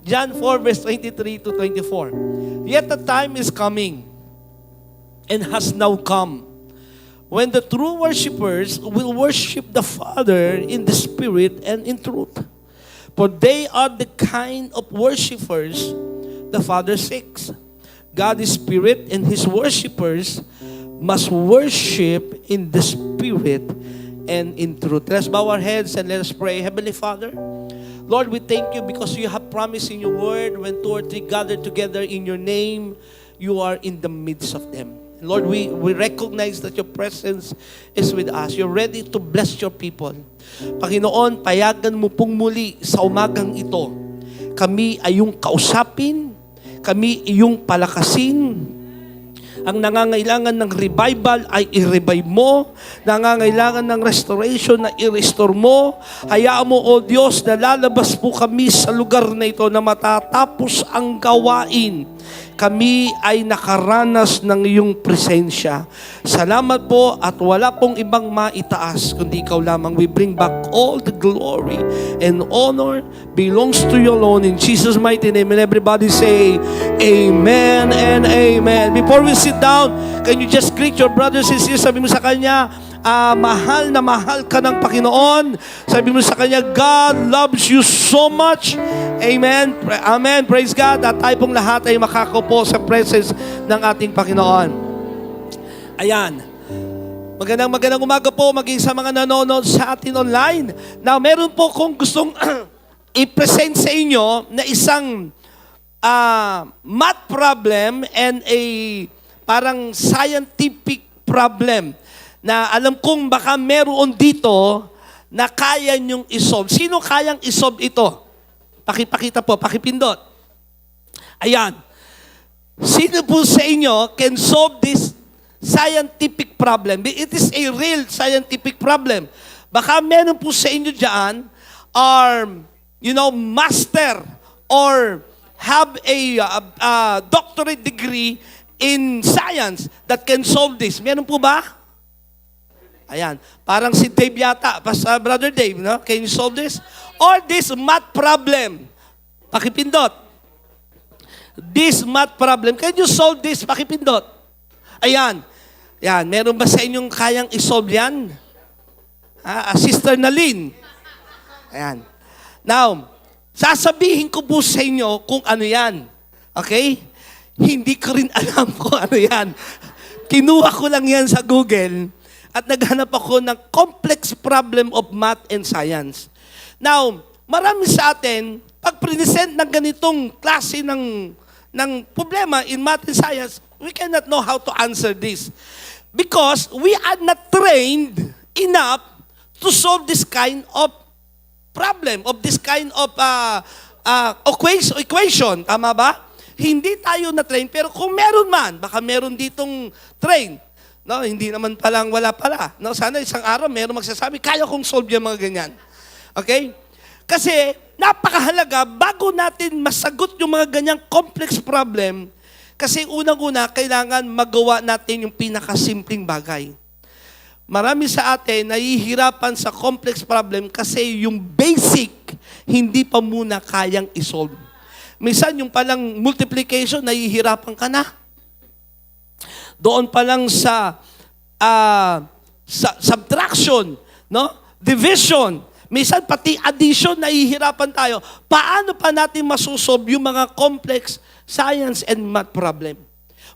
John 4 verse 23 to 24. Yet the time is coming and has now come when the true worshipers will worship the Father in the Spirit and in truth. For they are the kind of worshipers the Father seeks. God is Spirit, and His worshipers must worship in the Spirit and in truth. Let's bow our heads and let us pray. Heavenly Father, Lord, we thank you because you have promised in your word, when two or three gather together in your name, you are in the midst of them. Lord, we recognize that your presence is with us. You're ready to bless your people. Panginoon, payagan mo pong muli sa umagang ito. Kami ay iyong kausapin, kami iyong palakasin. Ang nangangailangan ng revival ay i-revive mo. Nangangailangan ng restoration na i-restore mo. Hayaan mo, O Diyos, na lalabas po kami sa lugar na ito na matatapos ang gawain. Kami ay nakaranas ng iyong presensya. Salamat po at wala pong ibang maitaas kundi ikaw lamang. We bring back all the glory and honor belongs to you alone. In Jesus' mighty name. And everybody say, Amen and Amen. Before we sit down, can you just greet your brothers and sisters? Sabi mo sa kanya, mahal na mahal ka ng Panginoon. Sabi mo sa kanya, God loves you so much. Amen. Amen. Praise God. At tayo pong lahat ay makakapo sa presence ng ating Panginoon. Ayan. Magandang umaga po maging sa mga nanonood sa atin online. Now, meron po kong gustong i-present sa inyo na isang math problem and a parang scientific problem na alam kong baka meron dito na kaya nyong isolve. Sino kayang isolve ito? Pakipakita po, pakipindot. Ayan. Sino po sa inyo can solve this scientific problem? It is a real scientific problem. Baka meron po sa inyo dyan are, master or have a doctorate degree in science that can solve this. Meron po ba? Ayan. Parang si Dave yata. Brother Dave, no? Can you solve this? Or this math problem. Pakipindot. This math problem. Can you solve this? Pakipindot. Ayan. Ayan. Meron ba sa inyong kayang isolve yan? Sister Nalyn. Ayan. Now, sasabihin ko po sa inyo kung ano yan. Okay? Hindi ko rin alam kung ano yan. Kinuha ko lang yan sa Google at naghanap ako ng complex problem of math and science. Now, marami sa atin, pag present ng ganitong klase ng problema in math and science, we cannot know how to answer this. Because we are not trained enough to solve this kind of problem, of this kind of equation. Tama ba? Hindi tayo na-train, pero kung meron man, baka meron ditong train. No, hindi naman palang wala pala. No, sana isang araw meron magsasabi, kaya kong solve yung mga ganyan. Okay? Kasi napakahalaga bago natin masagot yung mga ganyang complex problem, kasi unang-una kailangan magawa natin yung pinakasimpleng bagay. Marami sa atin nahihirapan sa complex problem kasi yung basic hindi pa muna kayang isolve. Minsan yung palang multiplication, nahihirapan ka na. Doon pa lang sa subtraction, no? Division, minsan pati addition, nahihirapan tayo. Paano pa natin masusolve yung mga complex science and math problem?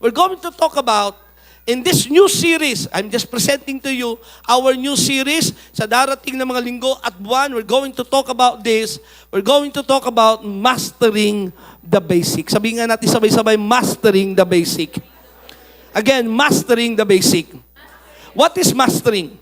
We're going to talk about, in this new series, I'm just presenting to you our new series sa darating na mga linggo at buwan. We're going to talk about this. We're going to talk about mastering the basic. Sabihin nga natin sabay-sabay, mastering the basic. Again, mastering the basic. What is mastering?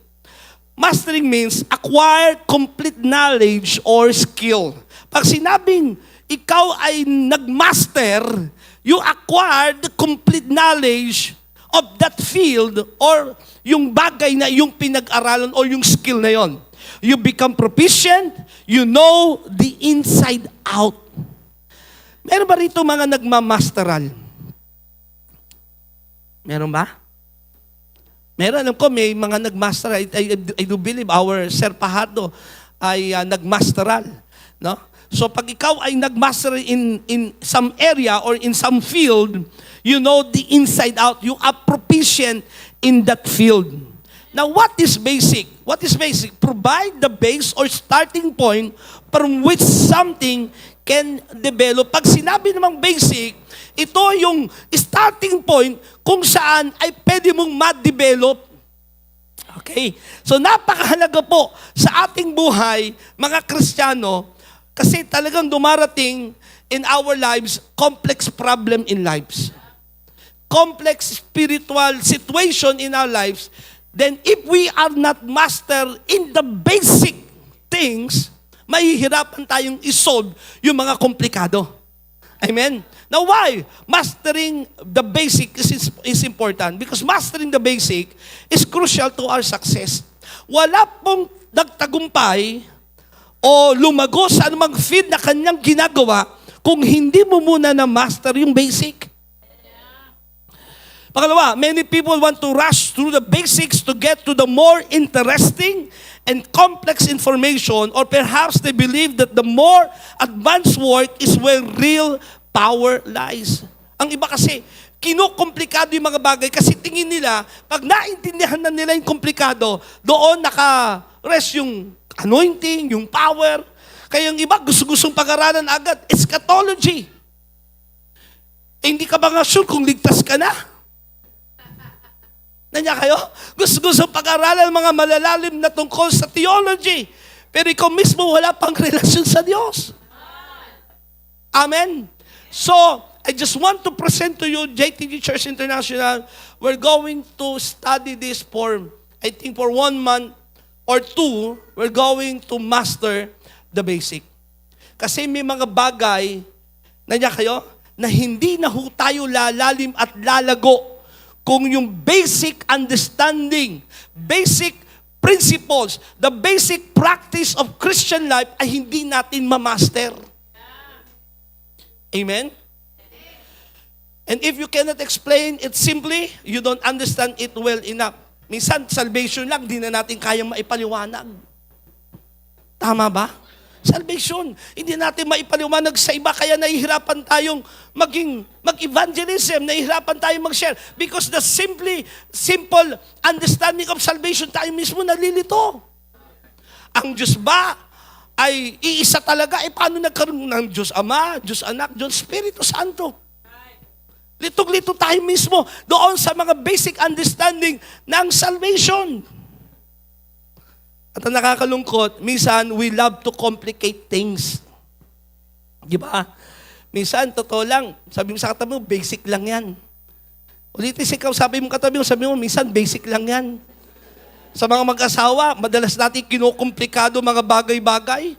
Mastering means acquire complete knowledge or skill. Pag sinabing ikaw ay nagmaster, you acquired the complete knowledge of that field or yung bagay na yung pinag-aralan or yung skill na yon. You become proficient, you know the inside out. Meron ba rito mga nagmamasteral? Meron ba? Meron. Alam ko, may mga nagmasteral. I do believe our Sir Pahado ay nagmasteral. No? So pag ikaw ay nagmaster in some area or in some field, you know the inside out. You are proficient in that field. Now, what is basic? What is basic? Provide the base or starting point from which something can develop. Pag sinabi namang basic, ito yung starting point kung saan ay pwede mong ma-develop. Okay? So, napakahalaga po sa ating buhay, mga Kristiyano, kasi talagang dumarating in our lives, complex problem in lives. Complex spiritual situation in our lives. Then if we are not master in the basic things, mahihirapan tayong isolve yung mga komplikado. Amen? Now why? Mastering the basic is important because mastering the basic is crucial to our success. Wala pong nagtagumpay o lumago sa anumang field na kanyang ginagawa kung hindi mo muna na-master yung basic. Pangalawa, many people want to rush through the basics to get to the more interesting and complex information, or perhaps they believe that the more advanced work is where real power lies. Ang iba kasi, kinukomplikado yung mga bagay kasi tingin nila, pag naintindihan na nila yung komplikado, doon naka-rest yung anointing, yung power. Kaya yung iba, gusto-gustong pag-aralan agad, eschatology. Hindi ka ba nga sure kung ligtas ka na? Nanya kayo? Gusto-gustong pag-aralan mga malalalim na tungkol sa theology. Pero ikaw mismo wala pang relasyon sa Diyos. Amen? So, I just want to present to you, JTG Church International, we're going to study this for, I think for 1 month or 2, we're going to master the basic. Kasi may mga bagay, nanya kayo, na hindi na ho tayo lalalim at lalago kung yung basic understanding, basic principles, the basic practice of Christian life ay hindi natin mamaster. Amen? And if you cannot explain it simply, you don't understand it well enough. Minsan, salvation lang, di na natin kayang maipaliwanag. Tama ba? Salvation. Hindi natin maipaliwanag sa iba, kaya nahihirapan tayong mag-evangelism, nahihirapan tayong mag-share. Because the simple understanding of salvation, tayo mismo nalilito. Ang Diyos ba ay iisa talaga? Paano nagkaroon ng Diyos Ama, Diyos Anak, Diyos Espiritu Santo? Litong-lito tayo mismo doon sa mga basic understanding ng salvation. At ang nakakalungkot, minsan we love to complicate things. Di ba? Minsan, totoo lang, sabi mo sa katabi mo, basic lang yan. Ulitin ikaw, sabi mo katabi mo, sabi mo, minsan basic lang yan. Sa mga mag-asawa, madalas natin kinukomplikado mga bagay-bagay.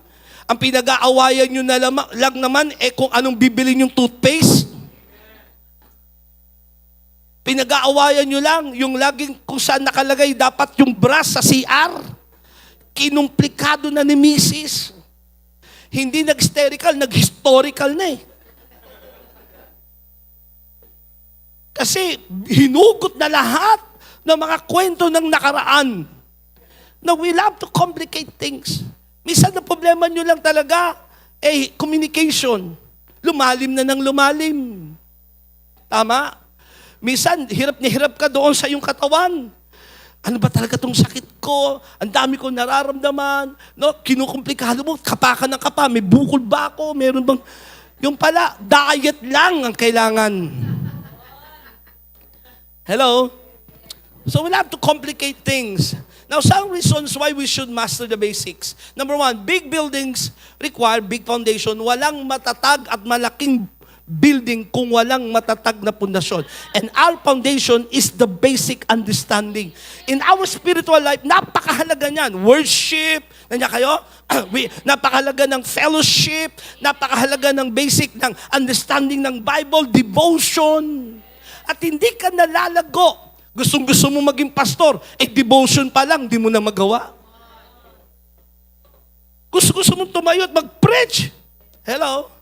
Ang pinag-aawayan nyo na lang naman, kung anong bibilin yung toothpaste. Pinag-aawayan nyo lang, yung laging kung saan nakalagay dapat yung brush sa CR. Kinumplikado na ni Mrs. Hindi nag-sterical, nag-historical na eh. Kasi hinugot na lahat ng mga kwento ng nakaraan. Na we love to complicate things. Minsan na problema nyo lang talaga, communication. Lumalim na ng lumalim. Tama? Minsan, hirap na hirap ka doon sa iyong katawan. Ano ba talaga itong sakit ko? Ang dami ko nararamdaman. No? Kinukomplikado mo, kapa ka ng kapa. May bukol ba ako? Meron bang... Yung pala, diet lang ang kailangan. Hello? So we'll have to complicate things. Now, some reasons why we should master the basics. Number 1, big buildings require big foundation. Walang matatag at malaking building kung walang matatag na pundasyon. And our foundation is the basic understanding. In our spiritual life, napakahalaga niyan. Worship, nandiyan kayo? Napakahalaga ng fellowship, napakahalaga ng basic ng understanding ng Bible, devotion. At hindi ka nalalago. Gustong-gusto mo maging pastor, devotion pa lang, di mo na magawa. Gusto-gusto mong tumayo at mag-preach. Hello?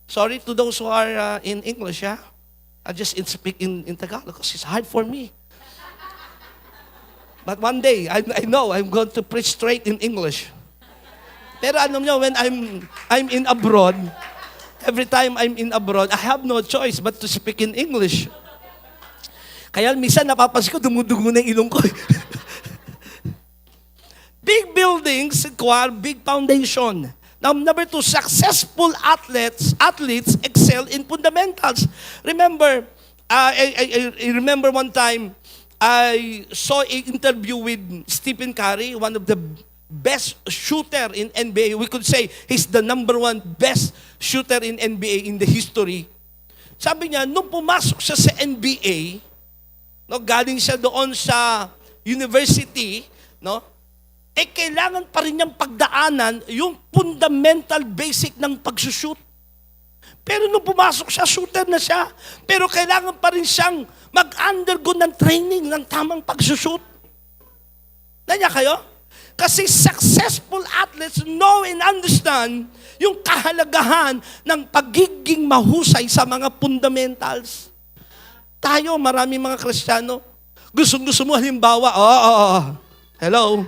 Sorry to those who are in English, yeah? I just speak in Tagalog because it's hard for me. But one day, I know I'm going to preach straight in English. Pero alam nyo, when I'm in abroad, every time I'm in abroad, I have no choice but to speak in English. Kaya minsan napapansin ko, dumudugo na yung ilong ko. Big buildings require big foundation. Now, number 2, successful athletes excel in fundamentals. Remember, I remember one time, I saw an interview with Stephen Curry, one of the best shooter in NBA. We could say he's the number 1 best shooter in NBA in the history. Sabi niya, nung pumasok siya sa NBA, no, galing siya doon sa university, no, kailangan pa rin niyang pagdaanan yung fundamental basic ng pagsushoot. Pero nung pumasok siya, shooter na siya. Pero kailangan pa rin siyang mag-undergo ng training ng tamang pagsushoot. Nanya kayo? Kasi successful athletes know and understand yung kahalagahan ng pagiging mahusay sa mga fundamentals. Tayo, marami mga Kristiyano, gusto mo halimbawa, hello?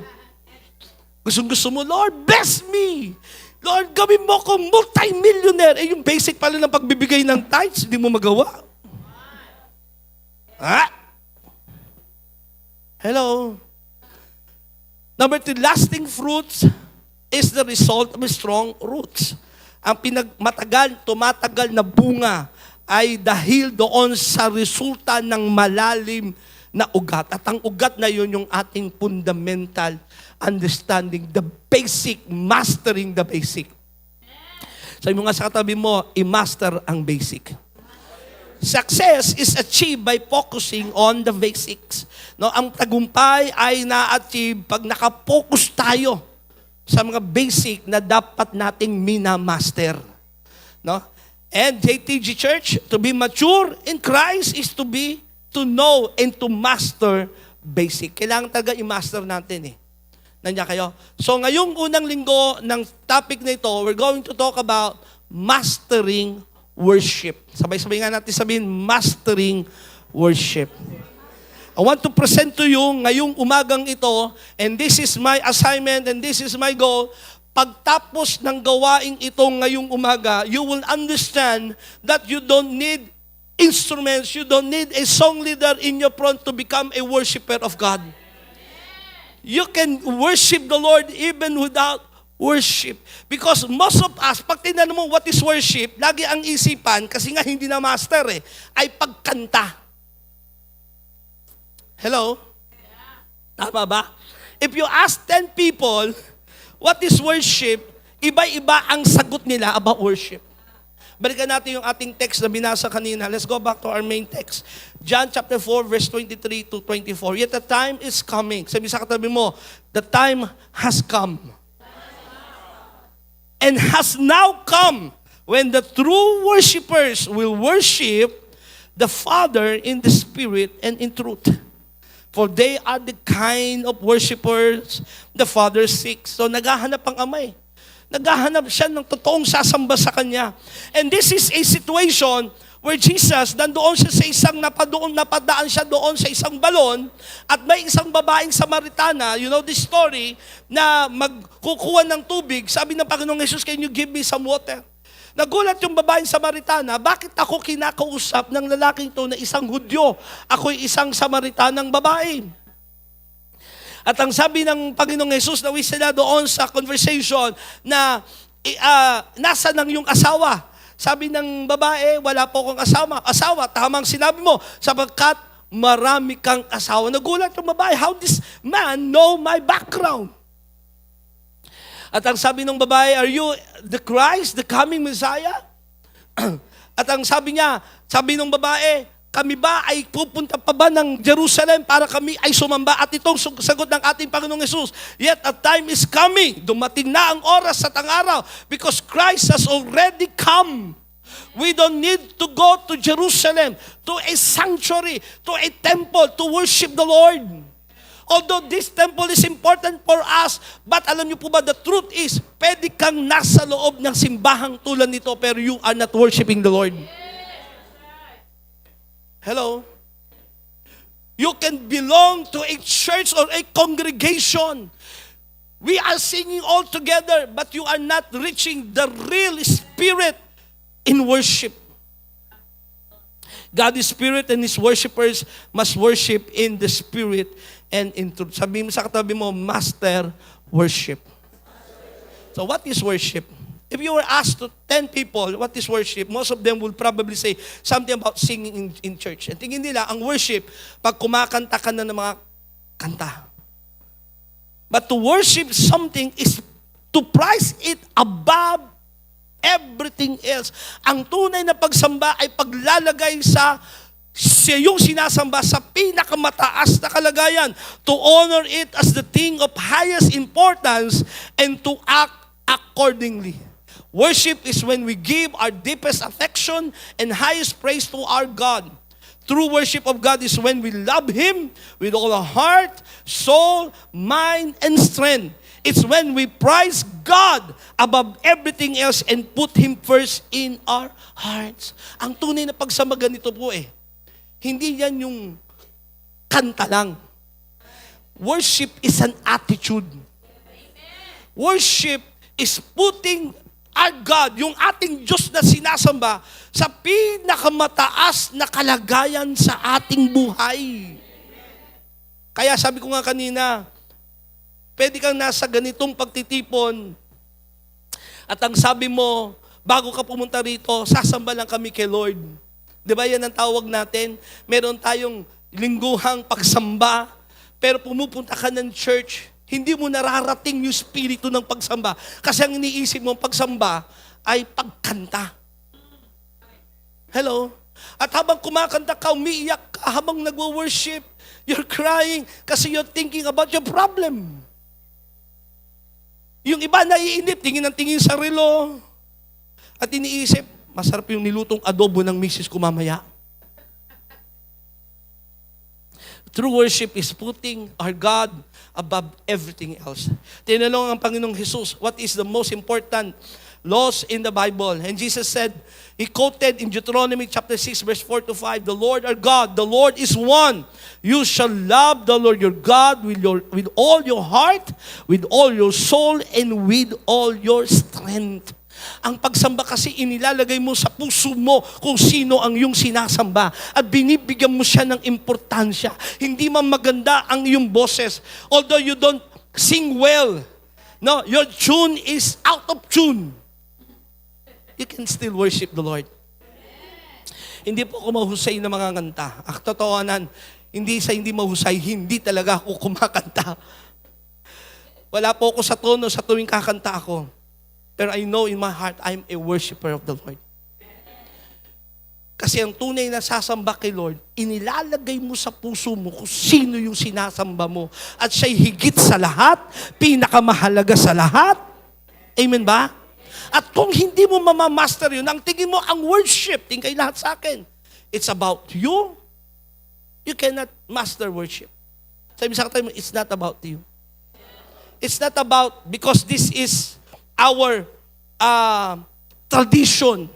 Gusto mo, Lord, bless me. Lord, gawin mo ko multi-millionaire. Yung basic pala ng pagbibigay ng tithes, hindi mo magawa. Ha? Hello? Number 3, lasting fruits is the result of strong roots. Ang tumatagal na bunga ay dahil doon sa resulta ng malalim na ugat. At ang ugat na yun yung ating fundamental understanding, the basic, mastering the basic. Sabi mo nga sa katabi mo, i-master ang basic. Success is achieved by focusing on the basics. No, ang tagumpay ay na-achieve pag nakapokus tayo sa mga basic na dapat nating minamaster. No? And JTG Church, to be mature in Christ is to know and to master basic. Kailangan talaga i-master natin eh. Nandiyan kayo? So ngayong unang linggo ng topic na ito, we're going to talk about mastering worship. Sabay-sabay nga natin sabihin, mastering worship. I want to present to you ngayong umagang ito, and this is my assignment and this is my goal. Pagtapos ng gawaing ito ngayong umaga, you will understand that you don't need instruments, you don't need a song leader in your front to become a worshiper of God. You can worship the Lord even without worship. Because most of us, pag tinanong mo what is worship, lagi ang isipan, kasi nga hindi na master ay pagkanta. Hello? Tama ba? If you ask 10 people, what is worship, iba-iba ang sagot nila about worship. Balikan natin yung ating text na binasa kanina. Let's go back to our main text. John chapter 4, verse 23 to 24. Yet the time is coming. Sabi sa katabi mo, the time has come. And has now come when the true worshipers will worship the Father in the Spirit and in truth. For they are the kind of worshipers the Father seeks. So naghahanap ang Ama eh. Naghahanap siya ng totoong sasamba sa Kanya. And this is a situation where Jesus, nandoon siya sa isang napadaan siya doon sa isang balon, at may isang babaeng Samaritana, you know this story, na magkukuha ng tubig. Sabi ng Panginoong Jesus, can you give me some water? Nagulat yung babaeng Samaritana, bakit ako kinakausap ng lalaking to na isang Hudyo? Ako'y isang Samaritanang babae. At ang sabi ng Panginoong Jesus, nawi sila doon sa conversation na nasa nang yung asawa. Sabi ng babae, wala po akong asawa, tamang sinabi mo, sapagkat marami kang asawa. Nagulat yung babae, how this man know my background? At ang sabi ng babae, are you the Christ, the coming Messiah? At ang sabi niya, sabi ng babae, kami ba ay pupunta pa ba ng Jerusalem para kami ay sumamba? At itong sagot ng ating Panginoong Jesus, yet a time is coming, dumating na ang oras at ang araw, because Christ has already come. We don't need to go to Jerusalem, to a sanctuary, to a temple, to worship the Lord. Although this temple is important for us, but alam niyo po ba, the truth is, pwede kang nasa loob ng simbahang tulad nito, pero you are not worshiping the Lord. Hello? You can belong to a church or a congregation We are singing all together, but you are not reaching the real spirit in worship. God is spirit and His worshipers must worship in the spirit and in truth. Sabi mo sa katabi mo, master worship. So what is worship? If you were asked to 10 people, what is worship? Most of them will probably say something about singing in church. And tingin nila, ang worship, pag kumakanta ka na ng mga kanta. But to worship something is to prize it above everything else. Ang tunay na pagsamba ay paglalagay sa yung sinasamba sa pinakamataas na kalagayan. To honor it as the thing of highest importance and to act accordingly. Worship is when we give our deepest affection and highest praise to our God. True worship of God is when we love Him with all our heart, soul, mind, and strength. It's when we prize God above everything else and put Him first in our hearts. Ang tunay na pagsamba ganito po hindi yan yung kanta lang. Worship is an attitude. Worship is putting our God, yung ating Diyos na sinasamba, sa pinakamataas na kalagayan sa ating buhay. Kaya sabi ko nga kanina, pwede kang nasa ganitong pagtitipon at ang sabi mo, bago ka pumunta rito, sasamba lang kami kay Lord. Di ba yan ang tawag natin? Meron tayong lingguhang pagsamba, pero pumupunta ka ng church, hindi mo nararating yung spirito ng pagsamba. Kasi ang iniisip mo pagsamba ay pagkanta. Hello? At habang kumakanta ka, umiiyak ka, habang nagwo-worship, you're crying kasi you're thinking about your problem. Yung iba naiinip, tingin ng tingin sa relo. At iniisip, masarap yung nilutong adobo ng misis ko mamaya. True worship is putting our God above everything else. Tinanong ang Panginoong Jesus, what is the most important laws in the Bible? And Jesus said, He quoted in Deuteronomy chapter 6, verse 4 to 5, the Lord our God, the Lord is one. You shall love the Lord your God with all your heart, with all your soul, and with all your strength. Ang pagsamba kasi inilalagay mo sa puso mo kung sino ang iyong sinasamba at binibigyan mo siya ng importansya. Hindi man maganda ang iyong boses. Although you don't sing well, no, your tune is out of tune. You can still worship the Lord. Hindi po ako mahusay na mga kanta. Ang totohanan, hindi mahusay, hindi talaga ako kumakanta. Wala po ako sa tono sa tuwing kakanta ako. Pero I know in my heart, I'm a worshiper of the Lord. Kasi ang tunay na sasamba kay Lord, inilalagay mo sa puso mo kung sino yung sinasamba mo. At siya'y higit sa lahat, pinakamahalaga sa lahat. Amen ba? At kung hindi mo mamamaster yun, ang tingin mo, ang worship, tingkay lahat sa akin. It's about you. You cannot master worship. Sabi sa katabi mo, it's not about you. It's not about, because this is our tradition.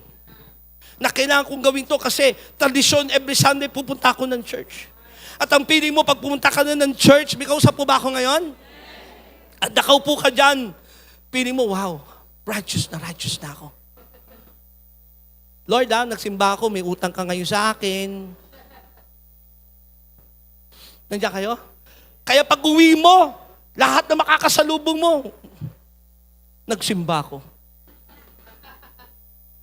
Na kailangan kong gawin to kasi tradition, every Sunday pupunta ako ng church. At ang piling mo, pag pumunta ka na ng church, may kausap po ba ako ngayon? At nakaupo ka dyan, piling mo, wow, righteous na ako. Lord, nagsimba ako, may utang ka ngayon sa akin. Nandiyan kayo? Kaya pag uwi mo, lahat na makakasalubong mo, nagsimba ako.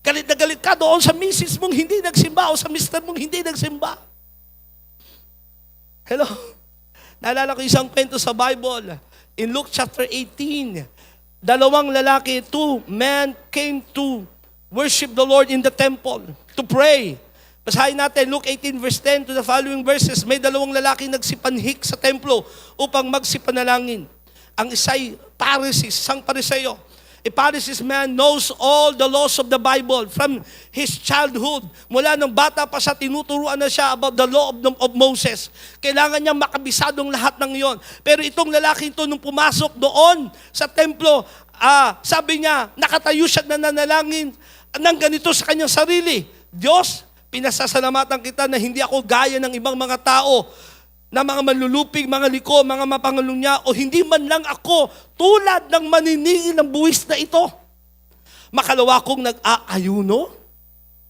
Galit na galit ka doon sa misis mong hindi nagsimba o sa mister mong hindi nagsimba. Hello? Naalala ko isang kwento sa Bible. In Luke chapter 18, dalawang lalaki, two men came to worship the Lord in the temple, to pray. Basahin natin, Luke 18 verse 10 to the following verses. May dalawang lalaki nagsipanhik sa templo upang magsipanalangin. Ang isa'y Pharisee, isang Pariseo. A Pharisee man knows all the laws of the Bible from his childhood. Mula nung bata pa siya, tinuturuan na siya about the law of Moses. Kailangan niya makabisadong lahat ng iyon. Pero itong lalaki ito, nung pumasok doon sa templo, sabi niya, nakatayo siya na nanalangin ng ganito sa kanyang sarili. Diyos, pinasasalamatan kita na hindi ako gaya ng ibang mga tao na mga manlulupig, mga liko, mga mapangulong niya, o hindi man lang ako tulad ng maniningil ng buwis na ito. Makalawa kong nag-aayuno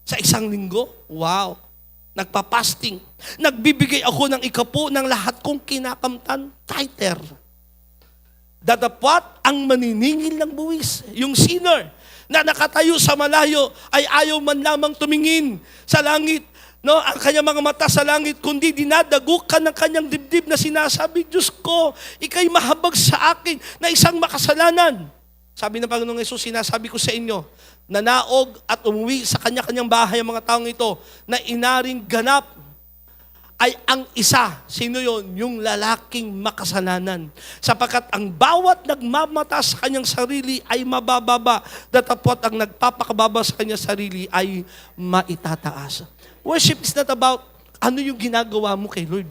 sa isang linggo. Wow! Nagpa-fasting. Nagbibigay ako ng ikapo ng lahat kong kinakamtan, tither. Datapwat ang maniningil ng buwis. Yung sinner na nakatayo sa malayo ay ayaw man lamang tumingin sa langit. No, ang kanyang mga mata sa langit, kundi dinadagukan ng kanyang dibdib na sinasabi, Diyos ko, ika'y mahabag sa akin na isang makasalanan. Sabi ng Panginoong Hesus, sinasabi ko sa inyo, nanaog at umuwi sa kanya-kanyang bahay ang mga taong ito na inaring ganap ay ang isa. Sino yon? Yung lalaking makasalanan. Sapagkat ang bawat nagmamata sa kanyang sarili ay mabababa, datapwat ang nagpapakababa sa kanyang sarili ay maitataas. Worship is not about ano yung ginagawa mo kay Lord.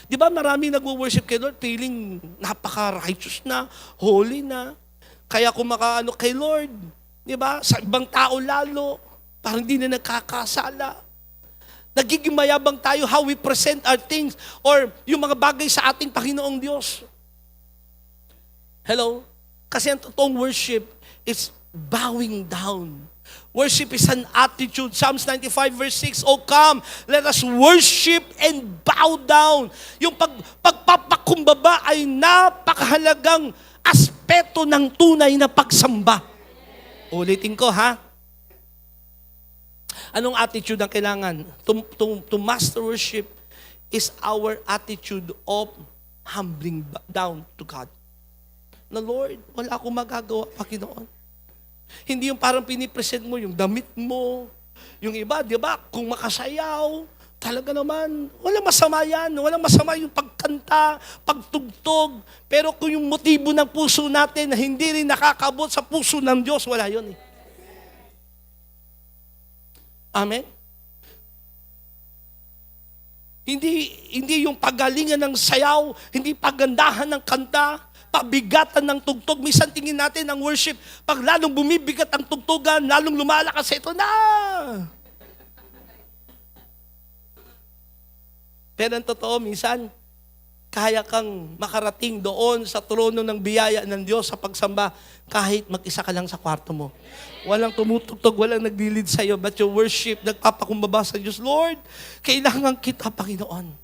Di ba maraming nagwo-worship kay Lord, feeling napaka-righteous na, holy na, kaya kung makaano kay Lord, di ba? Sa ibang tao lalo, parang hindi na nagkakasala. Nagiging mayabang tayo how we present our things or yung mga bagay sa ating Panginoong Diyos. Hello? Kasi ang totoong worship is bowing down. Worship is an attitude. Psalms 95 verse 6, "Oh come, let us worship and bow down." Yung pagpapakumbaba ay napakahalagang aspeto ng tunay na pagsamba. Ulitin ko ha. Anong attitude ang kailangan? To master worship is our attitude of humbling down to God. Na Lord, wala akong magagawa, Panginoon. Hindi yung parang pinipresent mo yung damit mo. Yung iba, di ba, kung makasayaw, talaga naman, walang masama yan. Walang masama yung pagkanta, pagtugtog. Pero kung yung motibo ng puso natin na hindi rin nakakabot sa puso ng Diyos, wala yun eh. Amen? Hindi yung pagalingan ng sayaw, hindi pagandahan ng kanta, pabigatan ng tugtog. Minsan tingin natin ang worship, pag lalong bumibigat ang tugtugan, lalong lumalakas, ito na. Pero ang totoo, minsan, kaya kang makarating doon sa trono ng biyaya ng Diyos sa pagsamba, kahit mag-isa ka lang sa kwarto mo. Walang tumutugtog, walang nagdilid sa iyo, but your worship, nagpapakumbaba sa Diyos, Lord, kailangan kita, Panginoon.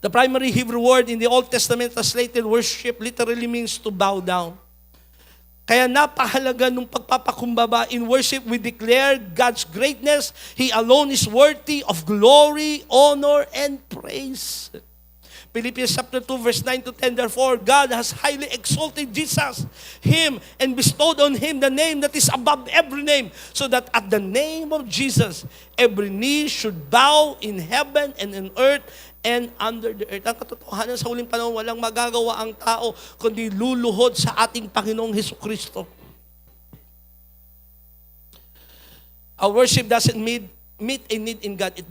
The primary Hebrew word in the Old Testament translated worship literally means to bow down. Kaya napahalaga nung pagpapakumbaba. In worship, we declare God's greatness. He alone is worthy of glory, honor, and praise. Philippians chapter 2, verse 9 to 10, "Therefore, God has highly exalted Jesus, Him, and bestowed on Him the name that is above every name, so that at the name of Jesus, every knee should bow in heaven and in earth and under the earth." Ang katotohanan sa huling panahon, walang magagawa ang tao kundi luluhod sa ating Panginoong Hesukristo. Our worship doesn't meet a need in God, it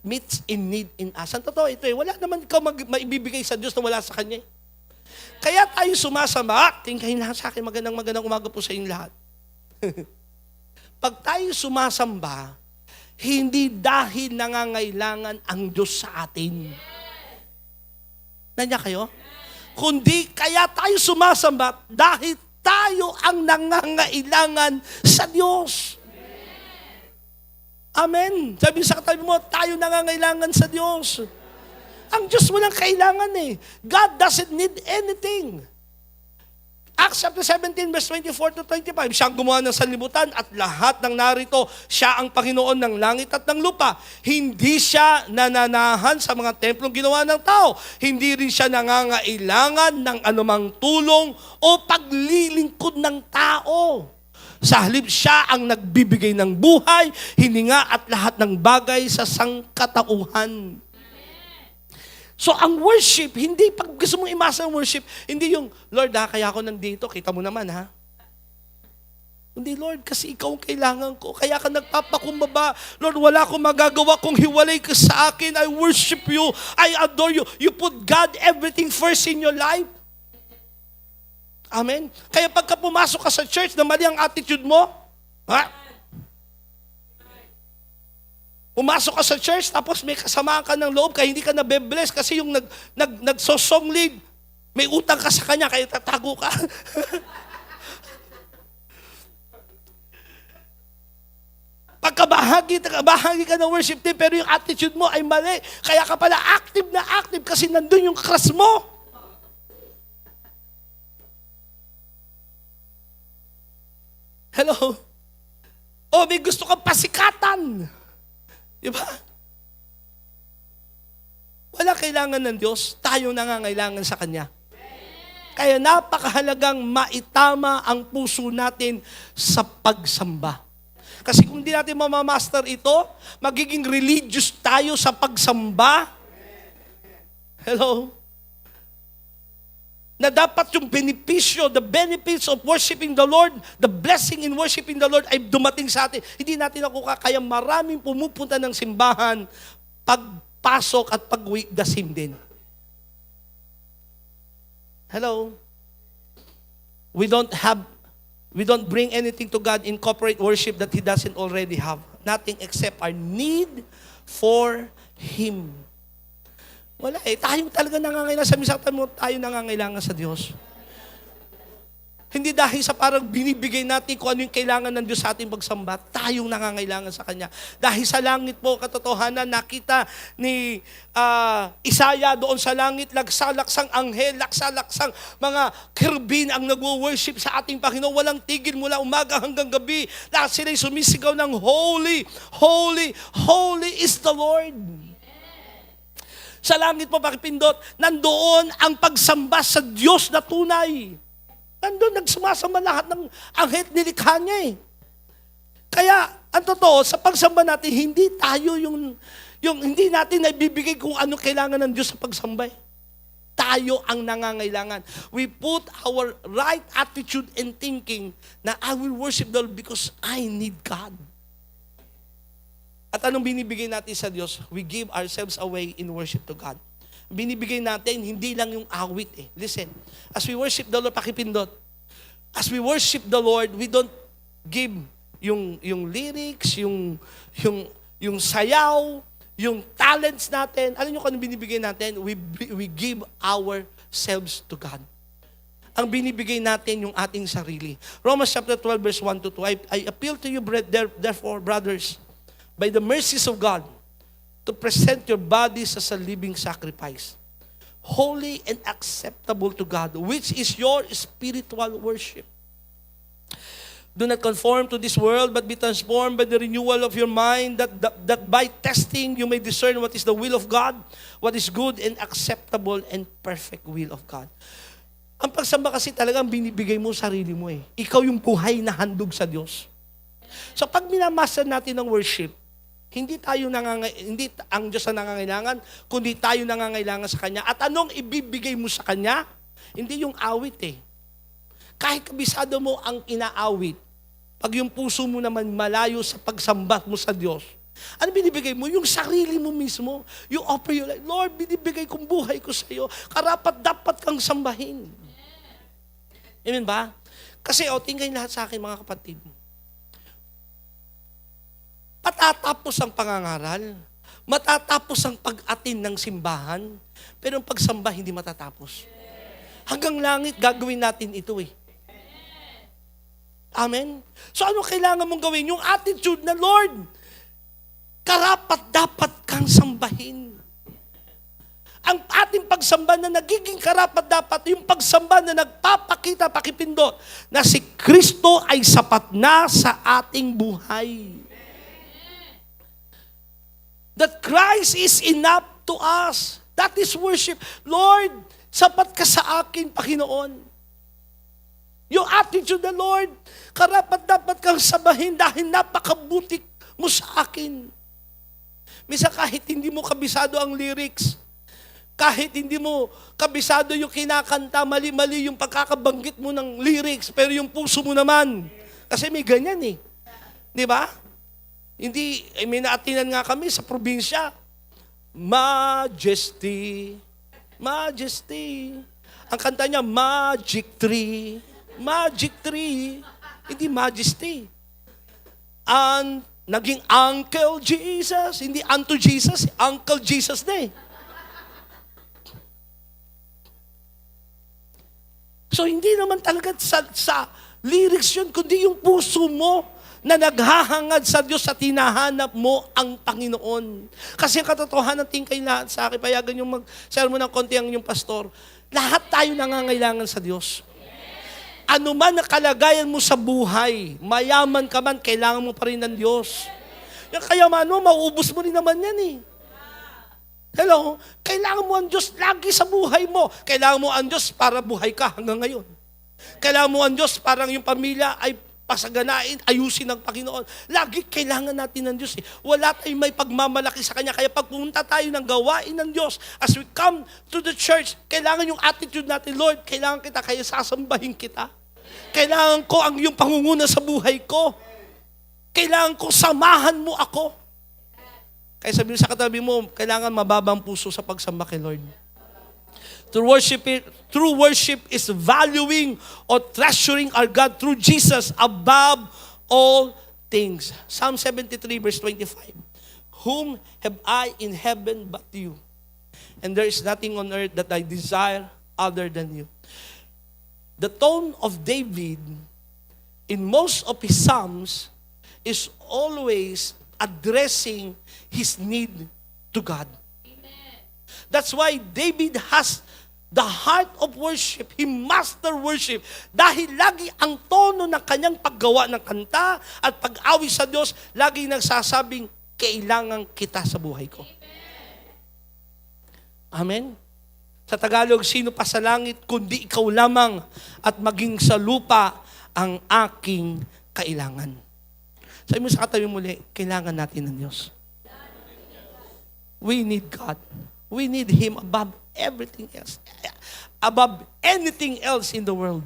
meets a need in us. Ang totoo ito eh, wala naman ikaw maibibigay sa Diyos na wala sa Kanya. Kaya tayo sumasamba, tingkahin lahat sa akin, magandang umaga po sa inyong lahat. Pag tayo sumasamba, hindi dahil nangangailangan ang Diyos sa atin. Nandiyan kayo? Kundi kaya tayo sumasamba dahil tayo ang nangangailangan sa Diyos. Amen. Sabi sa katabi mo, tayo nangangailangan sa Diyos. Ang Diyos walang kailangan eh. God doesn't need anything. Acts chapter 17, verse 24 to 25, siya ang gumawa ng sanlibutan at lahat ng narito, siya ang Panginoon ng langit at ng lupa. Hindi siya nananahan sa mga templong ginawa ng tao. Hindi rin siya nangangailangan ng anumang tulong o paglilingkod ng tao. Sa halip siya ang nagbibigay ng buhay, hininga at lahat ng bagay sa sangkatauhan. So ang worship, hindi pag gusto mong imasa ang worship, hindi yung, Lord kaya ako nandito, kita mo naman ha. Hindi Lord, kasi ikaw ang kailangan ko, kaya ka nagpapakumbaba. Lord, wala akong magagawa kung hiwalay ka sa akin. I worship you, I adore you. You put God everything first in your life. Amen? Kaya pagka pumasok ka sa church na mali ang attitude mo, ha? Pumasok ka sa church, tapos may kasamaan ka ng loob, kaya hindi ka nabe-bless kasi yung nagsosong lead, may utang ka sa kanya, kaya tatago ka. Bahagi ka ng worship team, pero yung attitude mo ay mali. Kaya ka pala active na active kasi nandun yung crush mo. Hello? O may gusto kang pasikatan. Di ba? Wala kailangan ng Diyos, tayo nangangailangan sa Kanya. Kaya napakahalagang maitama ang puso natin sa pagsamba. Kasi kung di natin mamamaster ito, magiging religious tayo sa pagsamba. Hello? Na dapat yung benepisyo, the benefits of worshiping the Lord, the blessing in worshiping the Lord ay dumating sa atin. Hindi natin nakuha, kaya maraming pumupunta ng simbahan, pagpasok at pag-uwi, the same din. Hello? We don't bring anything to God in corporate worship that He doesn't already have. Nothing except our need for Him. Wala eh. Tayo talaga nangangailangan. Sa misaktan mo, tayo nangangailangan sa Diyos. Hindi dahil sa parang binibigay natin kung ano yung kailangan ng Diyos sa ating pagsamba, tayong nangangailangan sa Kanya. Dahil sa langit po, katotohanan, nakita ni Isaiah doon sa langit, laksalaksang anghel, laksalaksang mga kerubin ang nagwo-worship sa ating Panginoon. Walang tigil mula umaga hanggang gabi. Lahat sila'y sumisigaw ng Holy, Holy, Holy is the Lord. Sa langit po, pakipindot, nandoon ang pagsamba sa Diyos na tunay. Nandun, nagsumasama lahat ng anghel nilikha niya eh. Kaya, ang totoo, sa pagsamba natin, hindi tayo yung hindi natin naibibigay kung ano kailangan ng Diyos sa pagsamba eh. Tayo ang nangangailangan. We put our right attitude and thinking na I will worship the Lord because I need God. At anong binibigay natin sa Diyos? We give ourselves away in worship to God. Binibigay natin, hindi lang yung awit eh. Listen, as we worship the Lord, pakipindot. As we worship the Lord, we don't give yung lyrics, yung sayaw, yung talents natin. Alam niyo kung ano binibigay natin? We give ourselves to God. Ang binibigay natin yung ating sarili. Romans chapter 12, verse 1 to 2. I appeal to you, therefore, brothers, by the mercies of God, to present your bodies as a living sacrifice, holy and acceptable to God, which is your spiritual worship. Do not conform to this world, but be transformed by the renewal of your mind, that by testing you may discern what is the will of God, what is good and acceptable and perfect will of God. Ang pagsamba kasi talagang binibigay mo sarili mo eh. Ikaw yung buhay na handog sa Diyos. So pag minamaster natin ng worship, hindi ang Diyos ang nangangailangan, kundi tayo nangangailangan sa Kanya. At anong ibibigay mo sa Kanya? Hindi yung awit eh. Kahit kabisado mo ang inaawit, pag yung puso mo naman malayo sa pagsamba mo sa Diyos, ano binibigay mo? Yung sarili mo mismo. You offer your life. Lord, binibigay kong buhay ko sa iyo. Karapat-dapat kang sambahin. Amen ba? Kasi, tingnan lahat sa akin mga kapatid. Matatapos ang pangangaral, matatapos ang pag-atin ng simbahan, pero ang pagsamba hindi matatapos. Hanggang langit gagawin natin ito eh. Amen? So ano kailangan mong gawin? Yung attitude na, Lord, karapat-dapat kang sambahin. Ang ating pagsamba na nagiging karapat-dapat, yung pagsamba na nagpapakita, pakipindot, na si Kristo ay sapat na sa ating buhay. That Christ is enough to us. That is worship. Lord, sapat ka sa akin, Panginoon. Yung attitude na, Lord, karapat-dapat kang sabahin dahil napakabuti mo sa akin. Misa kahit hindi mo kabisado ang lyrics, kahit hindi mo kabisado yung kinakanta, mali-mali yung pagkakabanggit mo ng lyrics, pero yung puso mo naman, kasi may ganyan eh. Di ba? Hindi, may naatinan nga kami sa probinsya. Majesty, Majesty. Ang kanta niya, Magic Tree. Magic Tree. Hindi Majesty. Naging Uncle Jesus. Hindi unto Jesus, Uncle Jesus na eh. So hindi naman talaga sa lyrics yun, kundi yung puso mo na naghahangad sa Diyos at hinahanap mo ang Panginoon. Kasi ang katotohanan natin kayo lahat sa akin, payagan yung mag-sermon ng konti ang yung pastor, lahat tayo nangangailangan sa Diyos. Ano man ang kalagayan mo sa buhay, mayaman ka man, kailangan mo pa rin ng Diyos. Yung kayaman mo, mauubos mo rin naman yan eh. Hello? Kailangan mo ang Diyos lagi sa buhay mo. Kailangan mo ang Diyos para buhay ka hanggang ngayon. Kailangan mo ang Diyos parang yung pamilya ay pasaganain, ayusin ng Panginoon. Lagi kailangan natin ng Diyos eh. Wala tayong may pagmamalaki sa Kanya. Kaya pag pumunta tayo ng gawain ng Diyos, as we come to the church, kailangan yung attitude natin, Lord, kailangan kita, kaya sasambahin kita. Kailangan ko ang iyong pangunguna sa buhay ko. Kailangan ko samahan mo ako. Kaya sabihin sa katabi mo, kailangan mababang puso sa pagsamba kay Lord. True worship is valuing or treasuring our God through Jesus above all things. Psalm 73 verse 25. Whom have I in heaven but you? And there is nothing on earth that I desire other than you. The tone of David in most of his psalms is always addressing his need to God. Amen. That's why David has the heart of worship. He master worship. Dahil lagi ang tono ng kanyang paggawa ng kanta at pag-awi sa Diyos, lagi nagsasabing, kailangan kita sa buhay ko. Amen? Sa Tagalog, sino pa sa langit kundi ikaw lamang at maging sa lupa ang aking kailangan. Sabi mo sa katabi muli, kailangan natin ng Diyos. We need God. We need Him above everything else. Above anything else in the world.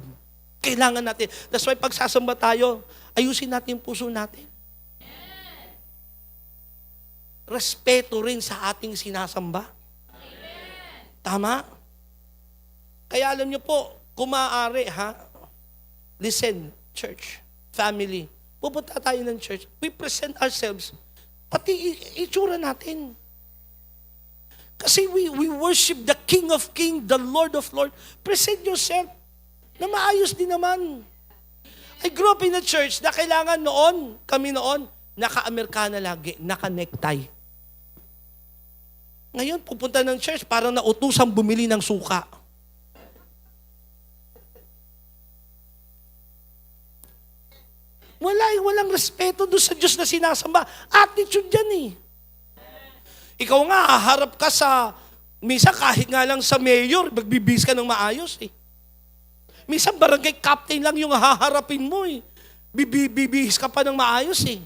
Kailangan natin. That's why pag sasamba tayo, ayusin natin yung puso natin. Respeto rin sa ating sinasamba. Tama? Kaya alam niyo po, kung maaari, listen, church, family, pupunta tayo ng church, we present ourselves, pati itsura natin. Kasi we worship the King of Kings, the Lord of Lords. Present yourself na maayos din naman. I grew up in a church na kailangan kami noon, naka-Amerikana lagi, naka-necktie. Ngayon, pupunta ng church, parang nautusang bumili ng suka. Walang respeto doon sa Diyos na sinasamba. Attitude yan eh. Ikaw nga, haharap ka sa, minsan kahit nga lang sa mayor, magbibis ka ng maayos eh. Minsan barangay captain lang yung haharapin mo eh. Bibihis ka pa ng maayos eh.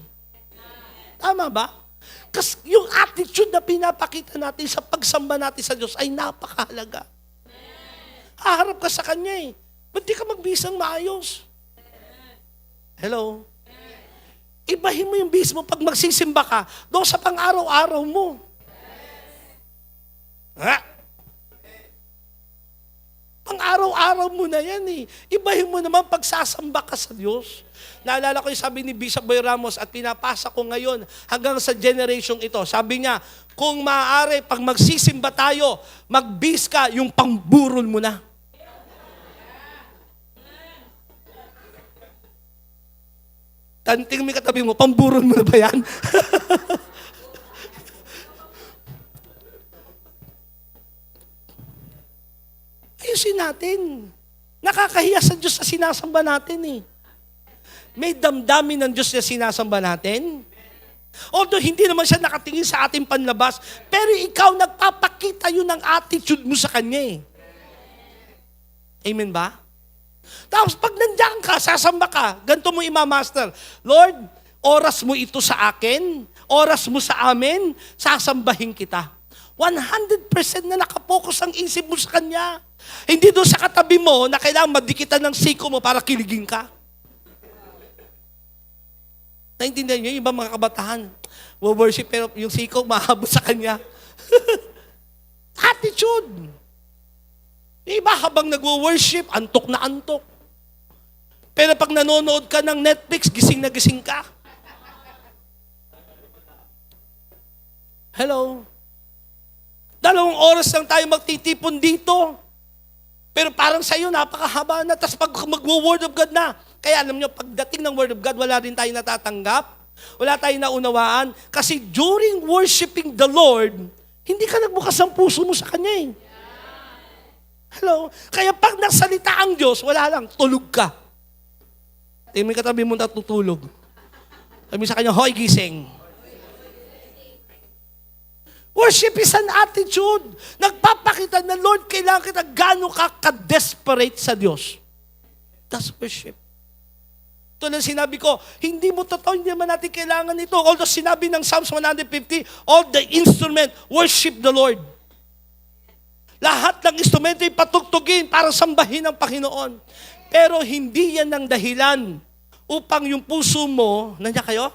Tama ba? Kasi yung attitude na pinapakita natin sa pagsamba natin sa Diyos ay napakahalaga. Haharap ka sa Kanya eh. Ba't di ka magbihis ng maayos? Hello? Ibahin mo yung bihis mo pag magsisimba ka doon sa pang-araw-araw mo. Pang-araw-araw mo na yan eh. Ibahin mo naman pag sasamba ka sa Diyos. Naalala ko yung sabi ni Bishop Boy Ramos at pinapasa ko ngayon hanggang sa generation ito. Sabi niya, kung maaari, pag magsisimba tayo, magbihis ka, yung pangburol mo na. Tanting may katabi mo, pamburon mo na ba yan? Ayusin natin. Nakakahiya sa Diyos na sinasamba natin eh. May damdamin ng Diyos na sinasamba natin. Although hindi naman siya nakatingin sa ating panlabas, pero ikaw nagpapakita yun ng attitude mo sa Kanya eh. Amen ba? Tapos pag nandiyan ka, sasamba ka, ganito mo imamaster, Lord, oras mo ito sa akin, oras mo sa amin, sasambahin kita. 100% na nakapokus ang isip mo sa Kanya. Hindi doon sa katabi mo na kailangan madikitan ng siko mo para kiligin ka. Naintindihan niyo, yung iba mga kabataan, worship pero yung siko mahabot sa Kanya. Attitude. Iba habang nagwo-worship, antok na antok. Pero pag nanonood ka ng Netflix, gising na gising ka. Hello? 2 oras lang tayo magtitipon dito. Pero parang sa'yo, napakahaba na. Tapos pag mag-Word of God na, kaya alam nyo, pagdating ng Word of God, wala rin tayo natatanggap. Wala tayong naunawaan. Kasi during worshiping the Lord, hindi ka nagbukas ang puso mo sa Kanya eh. Hello? Kaya pag nagsalita ang Diyos, wala lang, tulog ka. Tingin mo katabi mo natutulog. Sabi sa Kanya, hoy, gising. Worship is an attitude. Nagpapakita na, Lord, kailangan kita gano'n ka-desperate sa Diyos. That's worship. Ito lang sinabi ko, hindi mo totoo, hindi naman natin kailangan ito. Although sinabi ng Psalms 150, all the instrument, worship the Lord. Lahat ng instrumento ay patugtugin para sambahin ang Panginoon. Pero hindi yan ang dahilan upang yung puso mo, nandiyan kayo?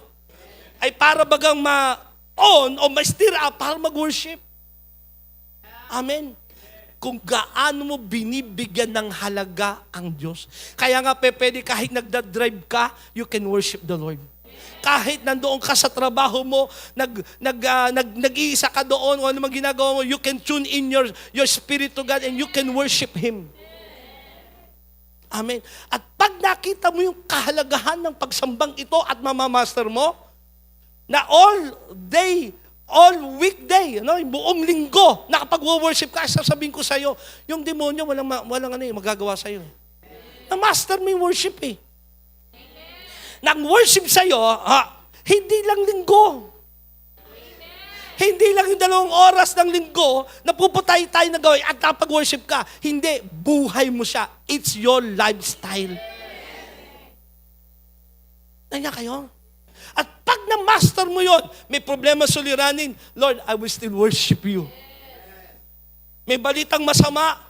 Ay para bagang on o ma-stir up para mag-worship. Amen. Kung gaano mo binibigyan ng halaga ang Diyos. Kaya nga pwede kahit nagdadrive ka, you can worship the Lord. Kahit nandoon ka sa trabaho mo, nag-iisa ka doon, o ano mang ginagawa mo, you can tune in your spirit to God and you can worship Him. Amen. At pag nakita mo yung kahalagahan ng pagsambang ito at mamamaster mo, na all day, all weekday, yung buong linggo, nakapag-worship ka, sasabihin ko sa'yo, yung demonyo, walang magagawa sa'yo. Na-master mo yung worship eh. Nang worship sa'yo, hindi lang linggo. Hindi lang yung 2 oras ng linggo, napuputay tayo na gawin at napag-worship ka. Hindi, buhay mo siya. It's your lifestyle. Nandiyan kayo? At pag na-master mo yon, may problema suliranin, Lord, I will still worship you. May balitang masama,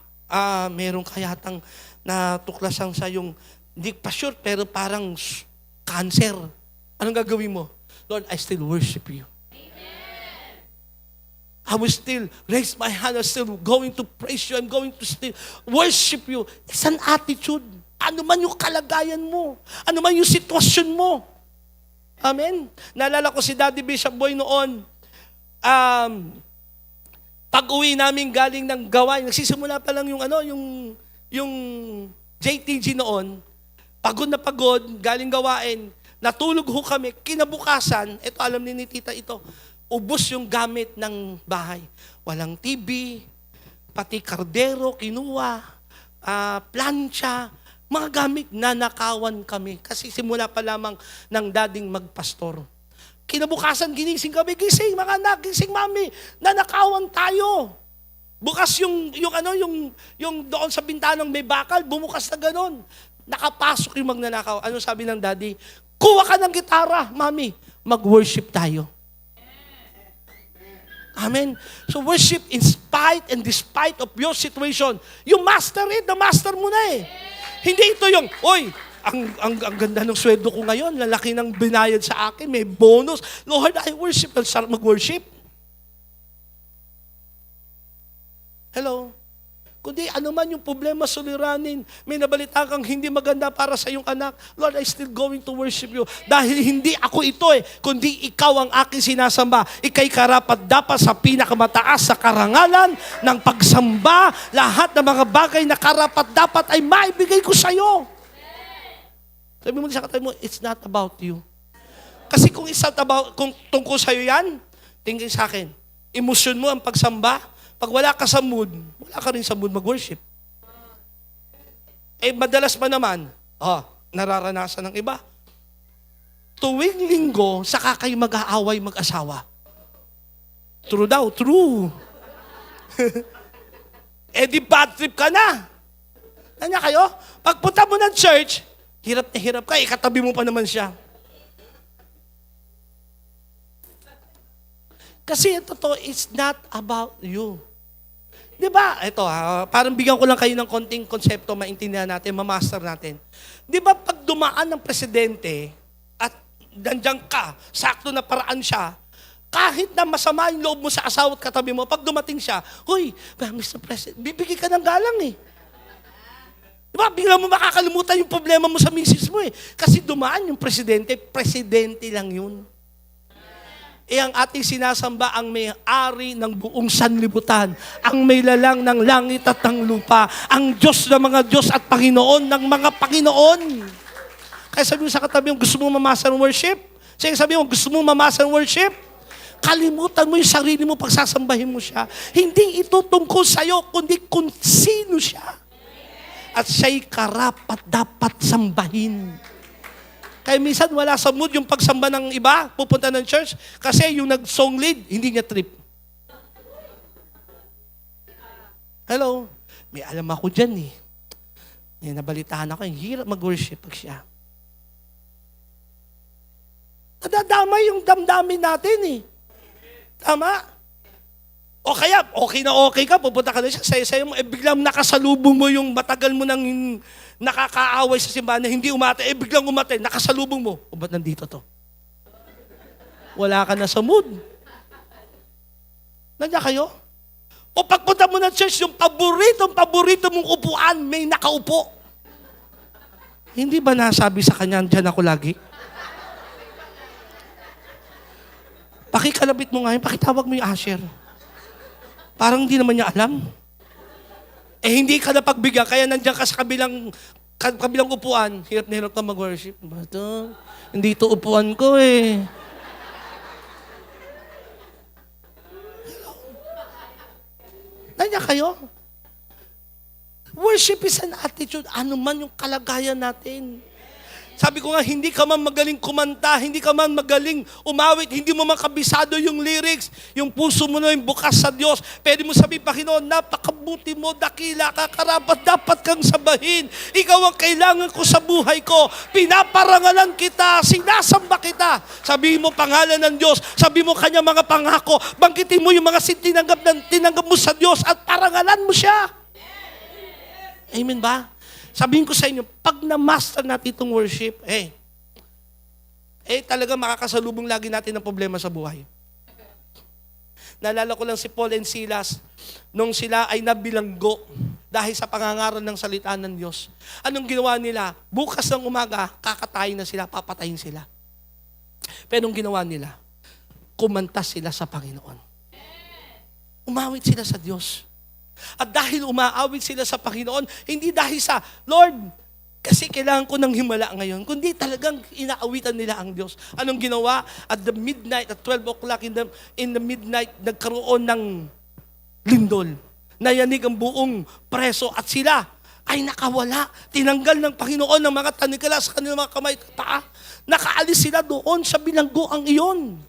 meron kayatang natuklasan sa yung, hindi pa sure, pero parang cancer. Anong gagawin mo? Lord, I still worship you. I will still raise my hand, I'm still going to praise you, I'm going to still worship you. It's an attitude. Ano man yung kalagayan mo, ano man yung sitwasyon mo. Amen. Naalala ko si Daddy Bishop Boy noon. Pag-uwi namin galing ng gawain, nagsisimula pa lang yung JTG noon. Pagod na pagod, galing gawain. Natulog ho kami. Kinabukasan, ito alam ni Tita ito, ubos yung gamit ng bahay. Walang TV, pati kardero, kinuha, plancha, mga gamit, nanakawan kami. Kasi simula pa lamang ng dading magpastor. Kinabukasan, ginising kami, gising mga anak, gising mami, nanakawan tayo. Bukas yung doon sa bintanang may bakal, bumukas na ganon. Nakapasok yung magnanakaw. Ano sabi ng daddy? Kuha ka ng gitara, mami, mag-worship tayo. Amen. So worship in spite and despite of your situation. You master it, na-master mo na eh. Hindi ito yung, ang ganda ng sweldo ko ngayon, lalaki ng binayad sa akin, may bonus. Lord, I worship. Sarap mag-worship. Hello? Kundi ano man yung problema suliranin, may nabalita kang hindi maganda para sa iyong anak, Lord, I still going to worship you. Dahil hindi ako ito kundi ikaw ang aking sinasamba. Ika'y karapat dapat sa pinakamataas sa karangalan ng pagsamba. Lahat ng mga bagay na karapat dapat ay maibigay ko sa iyo. Sabi mo sa katabi mo, it's not about you. Kasi kung kung tungkol sa iyo yan, tingin sa akin, emosyon mo ang pagsamba. Pag wala ka sa mood, wala ka rin sa mood mag-worship. Madalas pa naman, nararanasan ng iba. Tuwing linggo, saka kayo mag-aaway mag-asawa. True daw, true. Di bad trip ka na. Ano kayo? Pagpunta mo ng church, hirap na hirap ka, ikatabi mo pa naman siya. Kasi ito it's not about you. Di ba? Ito parang bigyan ko lang kayo ng konting konsepto, maintindihan natin, mamaster natin. Di ba pag dumaan ng presidente at nandiyan ka, sakto na paraan siya, kahit na masama yung loob mo sa asawa at katabi mo, pag dumating siya, Hoy, Mr. President, bibigay ka ng galang eh. Di ba? Bigla mo makakalimutan yung problema mo sa misis mo eh. Kasi dumaan yung presidente lang yun. ang ating sinasamba ang may-ari ng buong sanlibutan, ang may lalang ng langit at ng lupa, ang Diyos ng mga Diyos at Panginoon ng mga Panginoon. Kaya sabi mo sa katabi mo, gusto mo mamasa ng worship? Sige, sabi mo, gusto mo mamasa ng worship? Kalimutan mo yung sarili mo pag sasambahin mo siya. Hindi ito tungkol sa'yo, kundi kung sino siya. At siya'y karapat dapat sambahin. Kaya minsan wala sa mood yung pagsamba ng iba, pupunta ng church, kasi yung nag-song lead, hindi niya trip. Hello? May alam ako dyan eh. May nabalitaan ako, hirap mag-worship pag siya. Nadadamay yung damdamin natin eh. Tama? O kaya, okay ka, pupunta ka na siya, saya-saya mo, biglang nakasalubong mo yung matagal mo nang nakakaaway sa simbahan na hindi umatay, biglang umatay, nakasalubong mo. O ba't nandito to? Wala ka na sa mood. Nandiyan kayo? O pagpunta mo ng church, yung paborito mong upuan, may nakaupo. Hindi ba nasabi sa kanya, dyan ako lagi? Pakikalabit mo nga yun, pakitawag mo yung usher. Parang hindi naman niya alam. Hindi ka na pagbigyan, kaya nandiyan ka sa kabilang upuan, hirap na hirap ka mag-worship. Bato, hindi ito upuan ko eh. Nandiyan kayo? Worship is an attitude, ano man yung kalagayan natin. Sabi ko nga, hindi ka man magaling kumanta, hindi ka man magaling umawit, hindi mo man kabisado yung lyrics, yung puso mo na yung bukas sa Diyos. Pwede mo sabihin, Panginoon, napakabuti mo, dakila ka, karapat, dapat kang sabahin. Ikaw ang kailangan ko sa buhay ko. Pinaparangalan kita, sinasamba kita. Sabihin mo pangalan ng Diyos, sabihin mo kanya mga pangako, banggitin mo yung mga tinanggap mo sa Diyos at parangalan mo siya. Amen ba? Sabihin ko sa inyo, pag na-master natin itong worship, talaga makakasalubong lagi natin ng problema sa buhay. Naalala ko lang si Paul and Silas, nung sila ay nabilanggo dahil sa pangangaral ng salita ng Diyos. Anong ginawa nila? Bukas ng umaga, kakatayin na sila, papatayin sila. Pero anong ginawa nila? Kumanta sila sa Panginoon. Umawit sila sa Diyos. At dahil umaawit sila sa Panginoon, hindi dahil sa, Lord, kasi kailangan ko ng himala ngayon, kundi talagang inaawitan nila ang Diyos. Anong ginawa? At the midnight, at 12 o'clock in the midnight, nagkaroon ng lindol. Nayanig ang buong preso at sila ay nakawala. Tinanggal ng Panginoon ng mga tanikala sa kanilang mga kamay at paa. Nakaalis sila doon sa bilangguang iyon.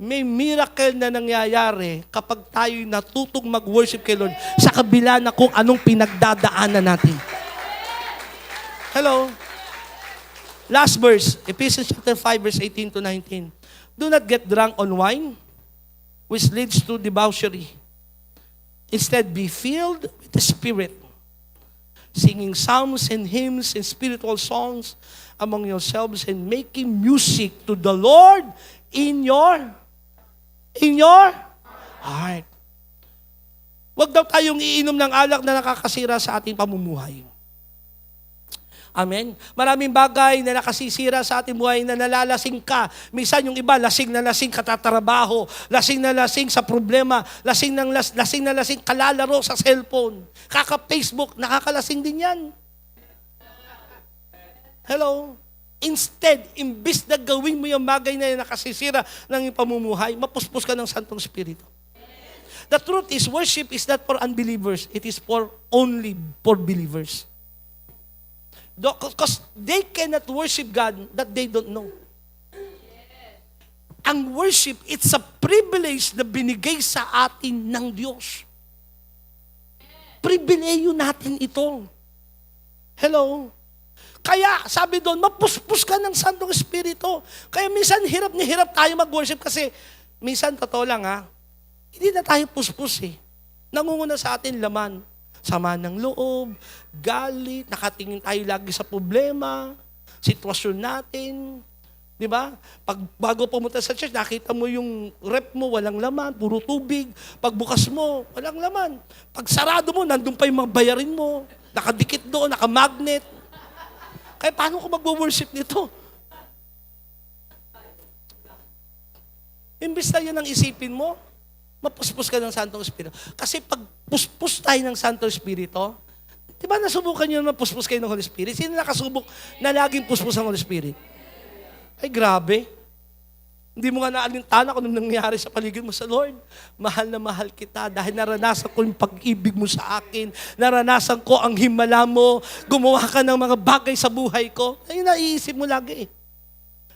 May miracle na nangyayari kapag tayo'y natutong mag-worship kay Lord sa kabila na kung anong pinagdadaanan natin. Hello? Last verse, Ephesians chapter 5, verse 18 to 19. Do not get drunk on wine, which leads to debauchery. Instead, be filled with the Spirit, singing psalms and hymns and spiritual songs among yourselves and making music to the Lord in your heart. Huwag daw tayong iinom ng alak na nakakasira sa ating pamumuhay. Amen? Maraming bagay na nakasisira sa ating buhay na nalalasing ka. Minsan yung iba, lasing na lasing katatrabaho, lasing na lasing sa problema, lasing na lasing kalalaro sa cellphone. Kaka-Facebook, nakakalasing din yan. Hello? Instead, imbis na gawin mo yung bagay na nakasisira ng iyong pamumuhay, mapuspos ka ng Santong Espiritu. The truth is, worship is not for unbelievers. It is only for believers. Because they cannot worship God that they don't know. Ang worship, it's a privilege na binigay sa atin ng Diyos. Pribileyo natin ito. Hello? Kaya, sabi doon, mapuspos ka ng Santong Espiritu. Kaya minsan, hirap na hirap tayo mag-worship kasi minsan, totoo lang hindi na tayo puspos eh. Nangunguna sa atin laman. Sama ng loob, galit, nakatingin tayo lagi sa problema, sitwasyon natin. Di ba? Bago pumunta sa church, nakita mo yung rep mo, walang laman, puro tubig. Pagbukas mo, walang laman. Pag sarado mo, nandun pa yung mga bayarin mo. Nakadikit doon, nakamagnet. Kaya paano ko mag-worship nito? Imbis na yun ang isipin mo, mapuspos ka ng Santong Espiritu. Kasi pag puspos tayo ng Santong Espiritu, di ba nasubukan nyo na puspos kayo ng Holy Spirit? Sino nakasubok na laging puspos ang Holy Spirit? Ay, grabe. Hindi mo nga naalintana kung anong nangyari sa paligid mo sa Lord. Mahal na mahal kita dahil naranasan ko yung pag-ibig mo sa akin. Naranasan ko ang himala mo. Gumawa ka ng mga bagay sa buhay ko. Ayun naiisip mo lagi eh.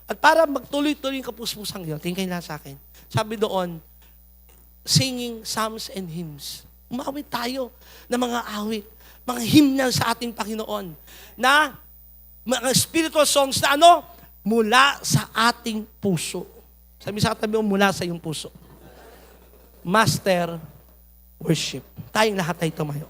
At para magtuloy-tuloy yung kapuspusang yun, tingin kayo lang sa akin. Sabi doon, singing psalms and hymns. Umawit tayo ng mga awit, mga hymnal sa ating Panginoon na mga spiritual songs na ano? Mula sa ating puso. Sabi sa katabi mo, mula sa iyong puso. Master worship. Tayong lahat ay tumayo.